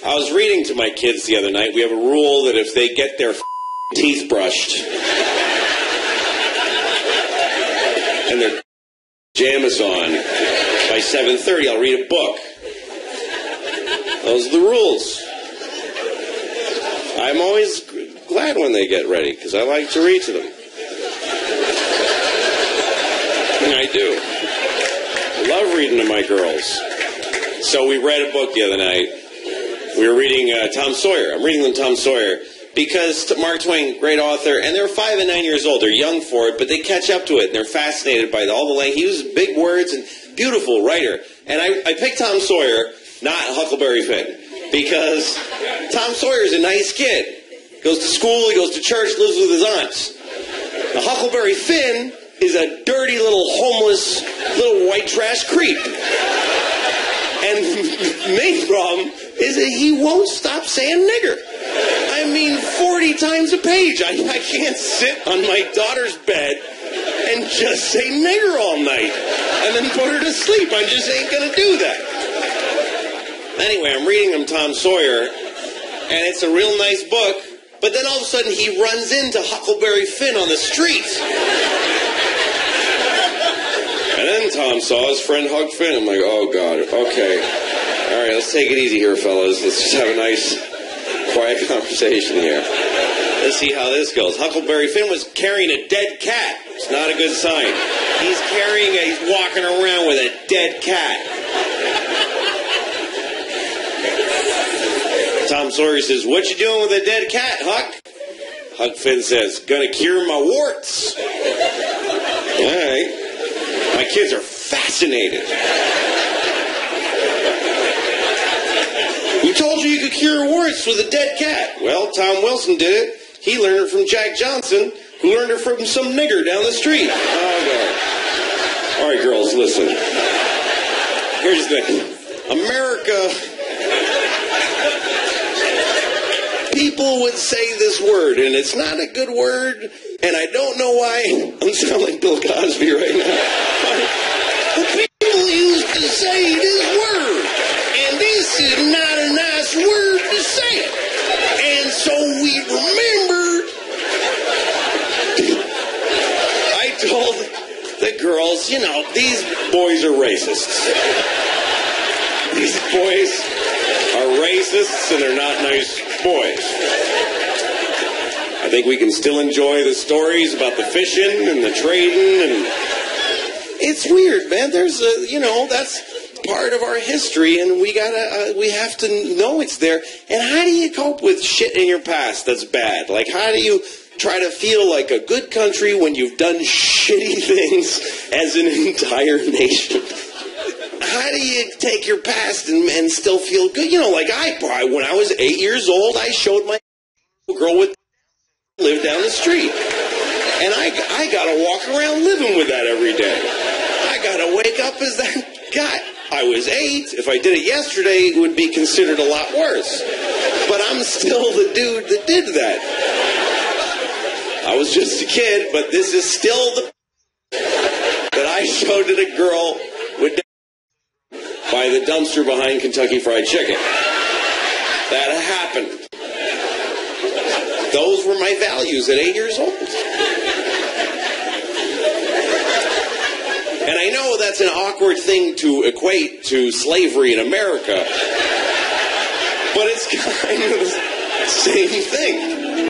I was reading to my kids the other night. We have a rule that if they get their teeth brushed and their pajamas on by 7:30, I'll read a book. Those are the rules. I'm always glad when they get ready because I like to read to them. And I do. I love reading to my girls. So we read a book the other night. We were reading Tom Sawyer. I'm reading them Tom Sawyer because Mark Twain, great author, and they're 5 and 9 years old. They're young for it, but they catch up to it, and they're fascinated by all the language. He uses big words and beautiful writer. And I picked Tom Sawyer, not Huckleberry Finn, because Tom Sawyer is a nice kid. Goes to school, he goes to church, lives with his aunts. Now, Huckleberry Finn is a dirty little homeless little white trash creep. And the main problem is that he won't stop saying nigger. I mean, 40 times a page. I can't sit on my daughter's bed and just say nigger all night and then put her to sleep. I just ain't going to do that. Anyway, I'm reading him Tom Sawyer, and it's a real nice book, but then all of a sudden he runs into Huckleberry Finn on the street. And then Tom saw his friend Huck Finn. I'm like, oh, God, okay. All right, let's take it easy here, fellas. Let's just have a nice, quiet conversation here. Let's see how this goes. Huckleberry Finn was carrying a dead cat. It's not a good sign. He's walking around with a dead cat. Tom Sawyer says, what you doing with a dead cat, Huck? Huck Finn says, gonna cure my warts. All right. My kids are fascinated. Who told you could cure warts with a dead cat? Well, Tom Wilson did it. He learned it from Jack Johnson, who learned it from some nigger down the street. Oh, God. All right, girls, listen. Here's the thing. America... People would say this word, and it's not a good word, and I don't know why. I'm sounding like Bill Cosby right now. But people used to say this word, and this is not a nice word to say. And so we remembered. I told the girls, these boys are racists. These boys are racists, and they're not nice boys. I think we can still enjoy the stories about the fishing and the trading, and it's weird, man. There's that's part of our history, and we have to know it's there. And how do you cope with shit in your past that's bad? Like, how do you try to feel like a good country when you've done shitty things as an entire nation? How do you take your past and still feel good? When I was 8 years old, I showed my girl with lived down the street. And I got to walk around living with that every day. I got to wake up as that guy. I was 8. If I did it yesterday, it would be considered a lot worse. But I'm still the dude that did that. I was just a kid, but this is still the that I showed to the girl with by the dumpster behind Kentucky Fried Chicken. That happened. Those were my values at 8 years old. And I know that's an awkward thing to equate to slavery in America, but it's kind of the same thing.